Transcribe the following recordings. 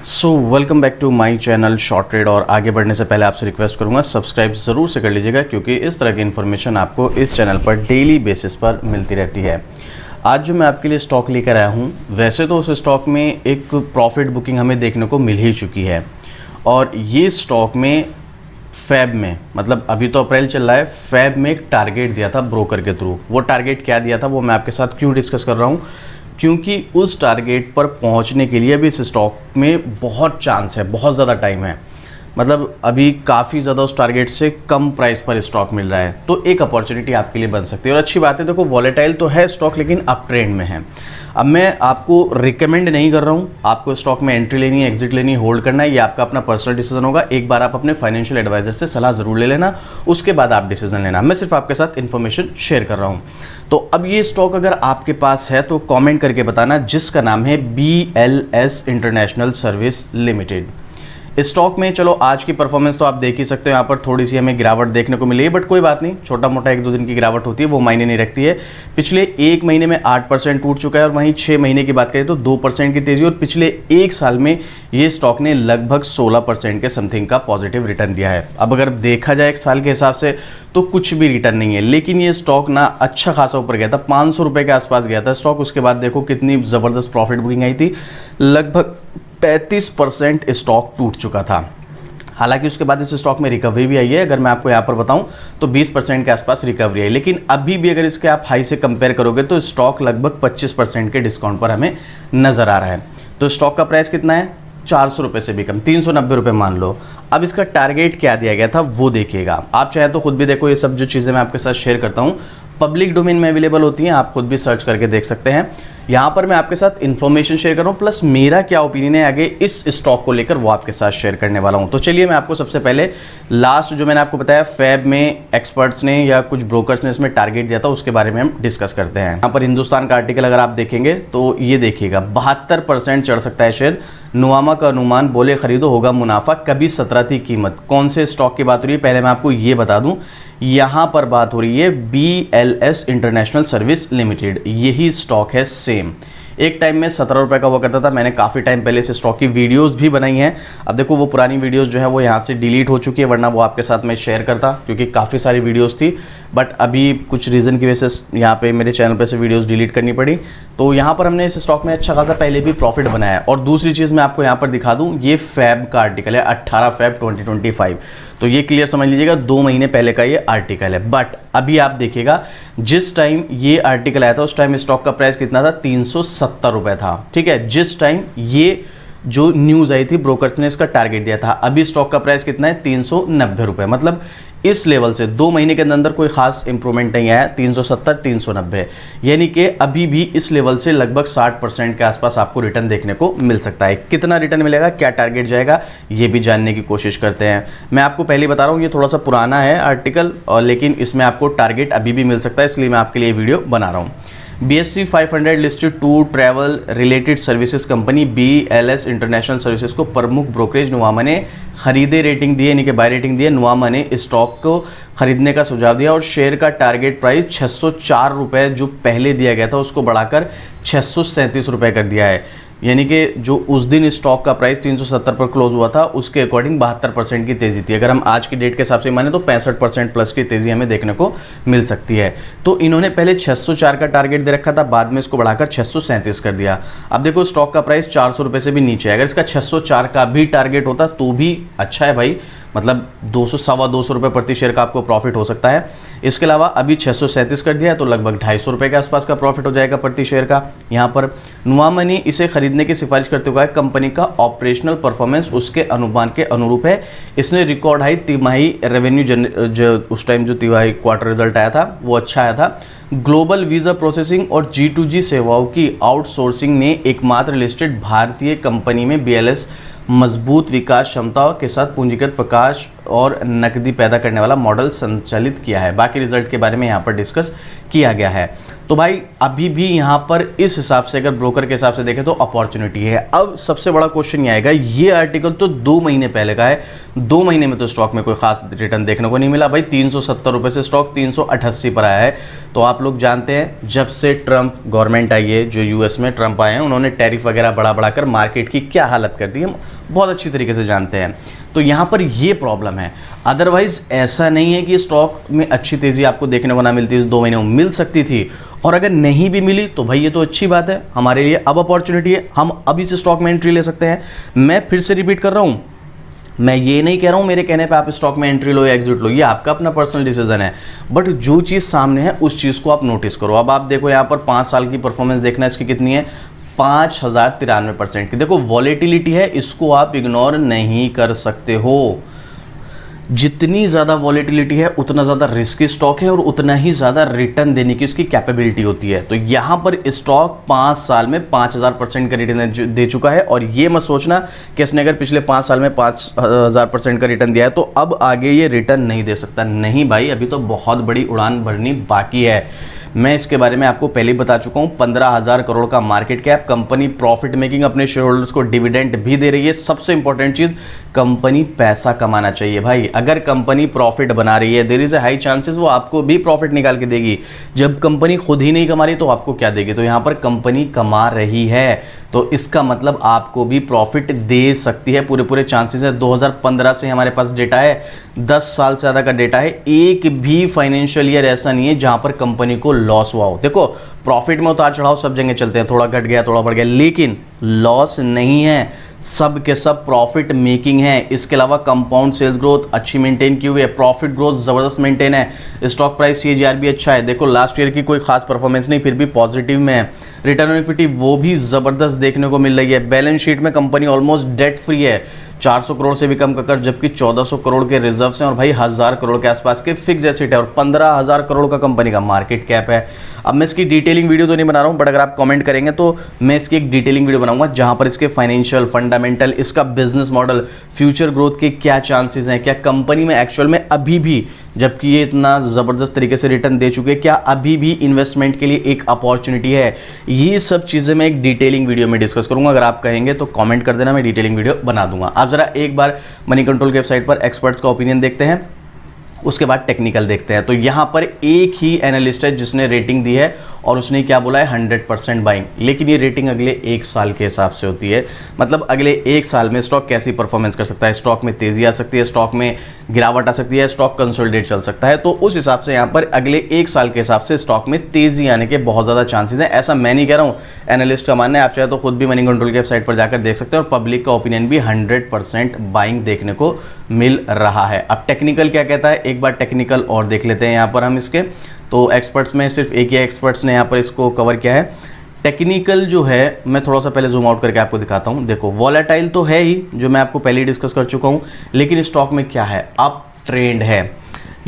So welcome back to my channel short trade. और आगे बढ़ने से पहले आपसे रिक्वेस्ट करूंगा सब्सक्राइब ज़रूर से कर लीजिएगा, क्योंकि इस तरह की इन्फॉर्मेशन आपको इस चैनल पर डेली बेसिस पर मिलती रहती है। आज जो मैं आपके लिए स्टॉक लेकर आया हूं, वैसे तो उस स्टॉक में एक प्रॉफिट बुकिंग हमें देखने को मिल ही चुकी है, और ये स्टॉक में फैब में, मतलब अभी तो अप्रैल चल रहा है, फैब में एक टारगेट दिया था ब्रोकर के थ्रू। वो टारगेट क्या दिया था वो मैं आपके साथ क्यों डिस्कस कर रहा हूँ, क्योंकि उस टारगेट पर पहुंचने के लिए अभी इस स्टॉक में बहुत चांस है, बहुत ज़्यादा टाइम है। मतलब अभी काफ़ी ज़्यादा उस टारगेट से कम प्राइस पर स्टॉक मिल रहा है, तो एक अपॉर्चुनिटी आपके लिए बन सकती है। और अच्छी बात है, देखो वॉलेटाइल तो है स्टॉक, लेकिन अप ट्रेंड में है। अब मैं आपको रिकमेंड नहीं कर रहा हूँ, आपको स्टॉक में एंट्री लेनी है, एग्जिट लेनी है, होल्ड करना है, ये आपका अपना पर्सनल डिसीजन होगा। एक बार आप अपने फाइनेंशियल एडवाइजर से सलाह ज़रूर ले लेना, उसके बाद आप डिसीजन लेना। मैं सिर्फ आपके साथ इन्फॉर्मेशन शेयर कर रहा हूँ। तो अब ये स्टॉक अगर आपके पास है तो कमेंट करके बताना, जिसका नाम है BLS इंटरनेशनल सर्विस लिमिटेड। इस स्टॉक में चलो आज की परफॉर्मेंस तो आप देख ही सकते हो, यहाँ पर थोड़ी सी हमें गिरावट देखने को मिली है, बट कोई बात नहीं, छोटा मोटा एक दो दिन की गिरावट होती है, वो मायने नहीं रखती है। पिछले एक महीने में 8% टूट चुका है, और वहीं 6 महीने की बात करें तो 2% की तेजी, और पिछले एक साल में ये स्टॉक ने लगभग 16% के समथिंग का पॉजिटिव रिटर्न दिया है। अब अगर देखा जाए एक साल के हिसाब से तो कुछ भी रिटर्न नहीं है, लेकिन ये स्टॉक ना अच्छा खासा ऊपर गया था, 500 रुपये के आसपास गया था स्टॉक। उसके बाद देखो कितनी ज़बरदस्त प्रॉफिट बुकिंग आई थी, लगभग 35% स्टॉक टूट चुका था। हालांकि उसके बाद इस स्टॉक में रिकवरी भी आई है, अगर मैं आपको यहाँ पर बताऊं तो 20% के आसपास रिकवरी आई, लेकिन अभी भी अगर इसके आप हाई से कंपेयर करोगे तो स्टॉक लगभग 25% के डिस्काउंट पर हमें नज़र आ रहा है। तो स्टॉक का प्राइस कितना है, 400 रुपये से भी कम, 390 रुपये मान लो। अब इसका टारगेट क्या दिया गया था वो देखिएगा, आप चाहे तो खुद भी देखो। ये सब जो चीज़ें मैं आपके साथ शेयर करता हूँ पब्लिक डोमेन में अवेलेबल होती हैं, आप खुद भी सर्च करके देख सकते हैं। यहाँ पर मैं आपके साथ इन्फॉर्मेशन शेयर कर रहा हूँ, प्लस मेरा क्या ओपिनियन है आगे इस स्टॉक को लेकर वो आपके साथ शेयर करने वाला हूँ। तो चलिए मैं आपको सबसे पहले लास्ट जो मैंने आपको बताया फैब में एक्सपर्ट्स ने या कुछ ब्रोकर्स ने इसमें टारगेट दिया था, उसके बारे में हम डिस्कस करते हैं। यहाँ पर हिंदुस्तान का आर्टिकल अगर आप देखेंगे तो ये देखिएगा 72% चढ़ सकता है शेयर। नुआमा का अनुमान, बोले खरीदो होगा मुनाफा, कभी 17 थी कीमत। कौन से स्टॉक की बात हो रही है पहले मैं आपको ये बता दूं, यहाँ पर बात हो रही है BLS इंटरनेशनल सर्विस लिमिटेड, यही स्टॉक है सेम। एक टाइम में 17 रुपये का हुआ करता था, मैंने काफ़ी टाइम पहले से स्टॉक की वीडियोस भी बनाई हैं। अब देखो वो पुरानी वीडियोस जो है वो यहाँ से डिलीट हो चुकी है, वरना वो आपके साथ मैं शेयर करता, क्योंकि काफ़ी सारी वीडियोस थी, बट अभी कुछ रीज़न की वजह से यहाँ पे मेरे चैनल पे से वीडियोस डिलीट करनी पड़ी। तो यहाँ पर हमने इस स्टॉक में अच्छा खासा पहले भी प्रॉफिट बनाया है। और दूसरी चीज़ मैं आपको यहाँ पर दिखा दूँ, ये फैब का आर्टिकल है, 18 फैब 2025। तो ये क्लियर समझ लीजिएगा, 2 महीने पहले का ये आर्टिकल है। बट अभी आप देखिएगा जिस टाइम ये आर्टिकल आया था उस टाइम स्टॉक का प्राइस कितना था, 370 रुपये था। ठीक है, जिस टाइम ये जो न्यूज़ आई थी ब्रोकर्स ने इसका टारगेट दिया था, अभी स्टॉक का प्राइस कितना है, 390 रुपये। मतलब इस लेवल से 2 महीने के अंदर कोई खास इंप्रूवमेंट नहीं आया, 370 390, यानी कि अभी भी इस लेवल से लगभग 60% के आसपास आपको रिटर्न देखने को मिल सकता है। कितना रिटर्न मिलेगा, क्या टारगेट जाएगा, ये भी जानने की कोशिश करते हैं। मैं आपको पहले बता रहा हूँ ये थोड़ा सा पुराना है आर्टिकल, और लेकिन इसमें आपको टारगेट अभी भी मिल सकता है, इसलिए मैं आपके लिए वीडियो बना रहा हूँ। BSE 500 listed tour travel related services company BLS international services को प्रमुख ब्रोकरेज नुआमा ने खरीदे रेटिंग दी, यानी कि बाय रेटिंग दी है। नुआमा ने स्टॉक को खरीदने का सुझाव दिया, और शेयर का टारगेट प्राइस 604 रुपये जो पहले दिया गया था उसको बढ़ाकर 637 रुपये कर दिया है। यानी कि जो उस दिन स्टॉक का प्राइस 370 पर क्लोज हुआ था उसके अकॉर्डिंग 72% की तेज़ी थी। अगर हम आज की डेट के हिसाब से माने तो 65% प्लस की तेज़ी हमें देखने को मिल सकती है। तो इन्होंने पहले 604 का टारगेट दे रखा था, बाद में इसको बढ़ाकर 637 कर दिया। अब देखो स्टॉक का प्राइस 400 रुपये से भी नीचे है, अगर इसका 604 का भी टारगेट होता तो भी अच्छा है भाई, मतलब 200 सवा 200 रुपये प्रति शेयर का आपको प्रॉफिट हो सकता है। इसके अलावा अभी 637 कर दिया है तो लगभग 250 रुपये के आसपास का प्रॉफिट हो जाएगा प्रति शेयर का। यहाँ पर नुआमा ने इसे खरीदने की सिफारिश करते हुए कंपनी का ऑपरेशनल परफॉर्मेंस उसके अनुमान के अनुरूप है। इसने रिकॉर्ड हाई तिमाही रेवेन्यू उस टाइम जो तिमाही क्वार्टर रिजल्ट आया था वो अच्छा आया था। ग्लोबल वीज़ा प्रोसेसिंग और G2G सेवाओं की आउटसोर्सिंग ने एकमात्र लिस्टेड भारतीय कंपनी में BLS मजबूत विकास क्षमता के साथ पूंजीगत प्रकाश और नकदी पैदा करने वाला मॉडल संचालित किया है। बाकी रिजल्ट के बारे में यहाँ पर डिस्कस किया गया है। तो भाई अभी भी यहाँ पर इस हिसाब से अगर ब्रोकर के हिसाब से देखें तो अपॉर्चुनिटी है। अब सबसे बड़ा क्वेश्चन ये आएगा, ये आर्टिकल तो 2 महीने पहले का है, 2 महीने में तो स्टॉक में कोई खास रिटर्न देखने को नहीं मिला भाई। 370 रुपये से स्टॉक 388 पर आया है। तो आप लोग जानते हैं जब से ट्रंप गवर्नमेंट आई है, जो यूएस में ट्रंप आए हैं, उन्होंने टैरिफ वगैरह बढ़ा कर मार्केट की क्या हालत कर दी हम बहुत अच्छी तरीके से जानते हैं। तो यहाँ पर ये प्रॉब्लम है। अदरवाइज ऐसा नहीं है कि स्टॉक में अच्छी तेज़ी आपको देखने को ना मिलती, इस 2 महीनों में मिल सकती थी, और अगर नहीं भी मिली तो भाई ये तो अच्छी बात है हमारे लिए। अब अपॉर्चुनिटी है, हम अभी से स्टॉक में एंट्री ले सकते हैं। मैं फिर से रिपीट कर रहा हूँ, मैं ये नहीं कह रहा हूँ मेरे कहने पे आप स्टॉक में एंट्री लो या एग्जिट लो, ये आपका अपना पर्सनल डिसीजन है, बट जो चीज़ सामने है उस चीज़ को आप नोटिस करो। अब आप देखो यहाँ पर 5 साल की परफॉर्मेंस देखना है, इसकी कितनी है, 5093% की। देखो वॉलेटिलिटी है, इसको आप इग्नोर नहीं कर सकते हो। जितनी ज़्यादा वॉलेटिलिटी है उतना ज़्यादा रिस्की स्टॉक है और उतना ही ज़्यादा रिटर्न देने की उसकी कैपेबिलिटी होती है। तो यहाँ पर स्टॉक 5 साल में 5000% का रिटर्न दे चुका है, और ये मत सोचना कि इसने अगर पिछले 5 साल में 5000% का रिटर्न दिया है तो अब आगे ये रिटर्न नहीं दे सकता। नहीं भाई, अभी तो बहुत बड़ी उड़ान भरनी बाकी है। मैं इसके बारे में आपको पहले ही बता चुका हूँ। 15,000 करोड़ का market cap, company profit making, अपने शेयर होल्डर्स को डिविडेंड भी दे रही है। सबसे इंपॉर्टेंट चीज़, कंपनी पैसा कमाना चाहिए भाई। अगर कंपनी प्रॉफिट बना रही है, there is a high chances वो आपको भी प्रॉफिट निकाल के देगी। जब कंपनी खुद ही नहीं कमा रही तो आपको क्या देगी? तो यहाँ पर कंपनी कमा रही है, तो इसका मतलब आपको भी प्रॉफिट दे सकती है। पूरे चांसेस है। 2015 से हमारे पास डेटा है, 10 साल से ज़्यादा का डेटा है। एक भी फाइनेंशियल ईयर ऐसा नहीं है जहां पर कंपनी को लॉस हुआ हो। देखो प्रॉफिट में उतार चढ़ाव सब जगह चलते हैं, थोड़ा घट गया थोड़ा बढ़ गया, लेकिन लॉस नहीं है। सब के सब प्रॉफिट मेकिंग है। इसके अलावा कंपाउंड सेल्स ग्रोथ अच्छी मेंटेन की हुई है, प्रॉफिट ग्रोथ जबरदस्त मेंटेन है, स्टॉक प्राइस CAGR भी अच्छा है। देखो लास्ट ईयर की कोई खास परफॉर्मेंस नहीं, फिर भी पॉजिटिव में है। रिटर्न ऑन इक्विटी वो भी जबरदस्त देखने को मिल रही है। बैलेंस शीट में कंपनी ऑलमोस्ट डेट फ्री है, 400 करोड़ से भी कम का कर्ज, जबकि 1400 करोड़ के रिजर्व्स हैं, और भाई 1000 करोड़ के आसपास के फिक्स एसेट है, और 15,000 करोड़ का कंपनी का मार्केट कैप है। अब मैं इसकी डिटेलिंग वीडियो तो नहीं बना रहा हूं, बट अगर आप कमेंट करेंगे तो मैं इसकी एक डिटेलिंग वीडियो बनाऊंगा जहां पर इसके फाइनेंशियल फंडामेंटल, इसका बिजनेस मॉडल, फ्यूचर ग्रोथ के क्या चांसेस हैं, क्या कंपनी में एक्चुअल में अभी भी, जबकि ये इतना जबरदस्त तरीके से रिटर्न दे चुके हैं, क्या अभी भी इन्वेस्टमेंट के लिए एक अपॉर्चुनिटी है। ये सब चीजें मैं एक डिटेलिंग वीडियो में डिस्कस करूंगा। अगर आप कहेंगे तो कमेंट कर देना, मैं डिटेलिंग वीडियो बना दूंगा। आप जरा एक बार मनी कंट्रोल की वेबसाइट पर एक्सपर्ट्स का ओपिनियन देखते हैं, उसके बाद टेक्निकल देखते हैं। तो यहां पर एक ही एनालिस्ट है जिसने रेटिंग दी है, और उसने क्या बोला है, 100% बाइंग। लेकिन ये रेटिंग अगले 1 साल के हिसाब से होती है, मतलब अगले 1 साल में स्टॉक कैसी परफॉर्मेंस कर सकता है, स्टॉक में तेजी आ सकती है, स्टॉक में गिरावट आ सकती है, स्टॉक कंसोलिडेट चल सकता है। तो उस हिसाब से यहाँ पर अगले 1 साल के हिसाब से स्टॉक में तेजी आने के बहुत ज़्यादा चांसेस हैं। ऐसा मैं नहीं कह रहा हूँ, एनालिस्ट का मानना है। आप चाहे तो खुद भी मनी कंट्रोल की वेबसाइट पर जाकर देख सकते हैं, और पब्लिक का ओपिनियन भी 100% बाइंग देखने को मिल रहा है। अब टेक्निकल क्या कहता है, एक बार टेक्निकल और देख लेते हैं यहाँ पर हम इसके। तो एक्सपर्ट्स में सिर्फ एक ही एक्सपर्ट्स ने यहाँ पर इसको कवर किया है। टेक्निकल जो है, मैं थोड़ा सा पहले जूम आउट करके आपको दिखाता हूँ। देखो वॉलेटाइल तो है ही, जो मैं आपको पहले ही डिस्कस कर चुका हूँ, लेकिन स्टॉक में क्या है, अप ट्रेंड है।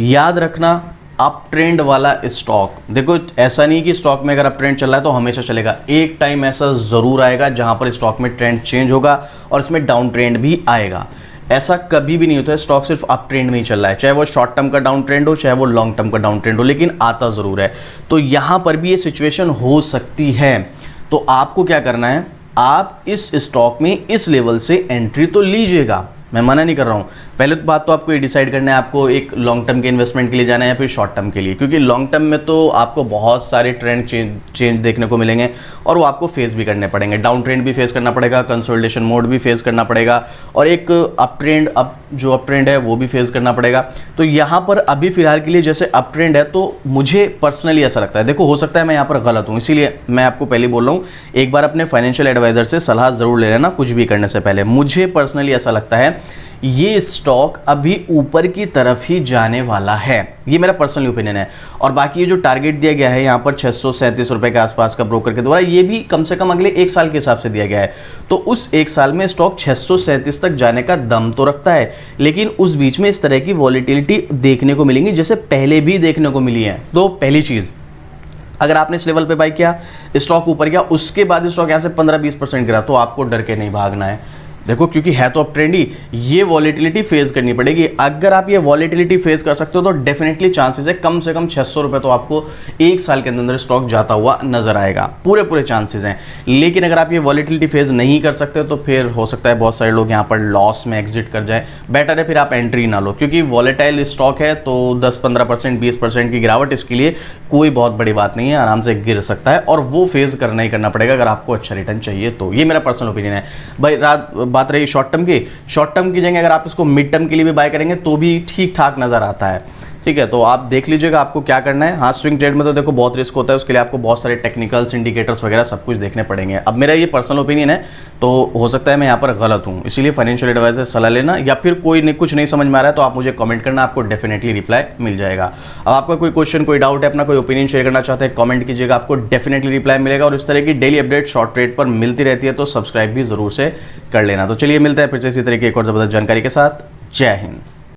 याद रखना, अप ट्रेंड वाला स्टॉक, देखो ऐसा नहीं कि स्टॉक में अगर अप ट्रेंड चल रहा है तो हमेशा चलेगा। एक टाइम ऐसा ज़रूर आएगा जहाँ पर स्टॉक में ट्रेंड चेंज होगा और इसमें डाउन ट्रेंड भी आएगा। ऐसा कभी भी नहीं होता है स्टॉक सिर्फ अप ट्रेंड में ही चल रहा है, चाहे वो शॉर्ट टर्म का डाउन ट्रेंड हो, चाहे वो लॉन्ग टर्म का डाउन ट्रेंड हो, लेकिन आता ज़रूर है। तो यहाँ पर भी ये सिचुएशन हो सकती है। तो आपको क्या करना है, आप इस स्टॉक में इस लेवल से एंट्री तो लीजिएगा, मैं मना नहीं कर रहा हूँ। पहले तो बात तो आपको ये डिसाइड करना है, आपको एक लॉन्ग टर्म के इन्वेस्टमेंट के लिए जाना है या फिर शॉर्ट टर्म के लिए, क्योंकि लॉन्ग टर्म में तो आपको बहुत सारे ट्रेंड चेंज देखने को मिलेंगे, और वो आपको फेस भी करने पड़ेंगे। डाउन ट्रेंड भी फेस करना पड़ेगा, कंसोलिडेशन मोड भी फेस करना पड़ेगा, और एक अप ट्रेंड है वो भी फेस करना पड़ेगा। तो यहाँ पर अभी फिलहाल के लिए जैसे अप ट्रेंड है, तो मुझे पर्सनली ऐसा लगता है, देखो हो सकता है मैं यहाँ पर गलत हूँ, इसीलिए मैं आपको पहले बोल रहा हूँ, एक बार अपने फाइनेंशियल एडवाइजर से सलाह ज़रूर ले लेना कुछ भी करने से पहले। मुझे पर्सनली ऐसा लगता है ये स्टॉक अभी ऊपर की तरफ ही जाने वाला है, ये मेरा पर्सनल ओपिनियन है। और बाकी ये जो टारगेट दिया गया है यहाँ पर 637 रुपए के आसपास का ब्रोकर के द्वारा, ये भी कम से कम अगले 1 साल के हिसाब से दिया गया है। तो उस 1 साल में स्टॉक 637 तक जाने का दम तो रखता है, लेकिन उस बीच में इस तरह की वॉलेटिलिटी देखने को मिलेंगी जैसे पहले भी देखने को मिली है। तो पहली चीज़, अगर आपने इस लेवल पे बाई किया, स्टॉक ऊपर गया, उसके बाद स्टॉक यहाँ से 15-20% गिरा, तो आपको डर के नहीं भागना है। देखो क्योंकि है तो अब ट्रेंड ही, ये वॉलेटिलिटी फेस करनी पड़ेगी। अगर आप ये वॉलेटिलिटी फेस कर सकते हो तो डेफिनेटली चांसेस है कम से कम 600 रुपये तो आपको एक साल के अंदर स्टॉक जाता हुआ नजर आएगा, पूरे चांसेस हैं। लेकिन अगर आप ये वॉलेटिलिटी फेस नहीं कर सकते तो फिर हो सकता है बहुत सारे लोग यहाँ पर लॉस में एग्जिट कर जाए। बेटर है फिर आप एंट्री ना लो, क्योंकि वॉलेटाइल स्टॉक है तो 10-15% 20% की गिरावट इसके लिए कोई बहुत बड़ी बात नहीं है, आराम से गिर सकता है और वो फेस करना ही करना पड़ेगा अगर आपको अच्छा रिटर्न चाहिए तो। ये मेरा पर्सनल ओपिनियन है भाई। बात रही शॉर्ट टर्म की जगह अगर आप इसको मिड टर्म के लिए भी बाय करेंगे तो भी ठीक ठाक नजर आता है, ठीक है। तो आप देख लीजिएगा आपको क्या करना है। हाँ, स्विंग ट्रेड में तो देखो बहुत रिस्क होता है, उसके लिए आपको बहुत सारे टेक्निकल्स, इंडिकेटर्स वगैरह सब कुछ देखने पड़ेंगे। अब मेरा ये पर्सनल ओपिनियन है, तो हो सकता है मैं यहाँ पर गलत हूँ, इसीलिए फाइनेंशियल एडवाइजर सलाह लेना, या फिर कोई कुछ नहीं समझ में आ रहा है तो आप मुझे कमेंट करना, आपको डेफिनेटली रिप्लाई मिल जाएगा। अब आपका कोई क्वेश्चन, कोई डाउट है, अपना कोई ओपिनियन शेयर करना चाहते हैं, कमेंट कीजिएगा, आपको डेफिनेटली रिप्लाई मिलेगा। और इस तरह की डेली अपडेट शॉर्ट ट्रेड पर मिलती रहती है, तो सब्सक्राइब भी जरूर से कर लेना। तो चलिए मिलता है फिर से इसी तरीके एक और जबरदस्त जानकारी के साथ। जय हिंद।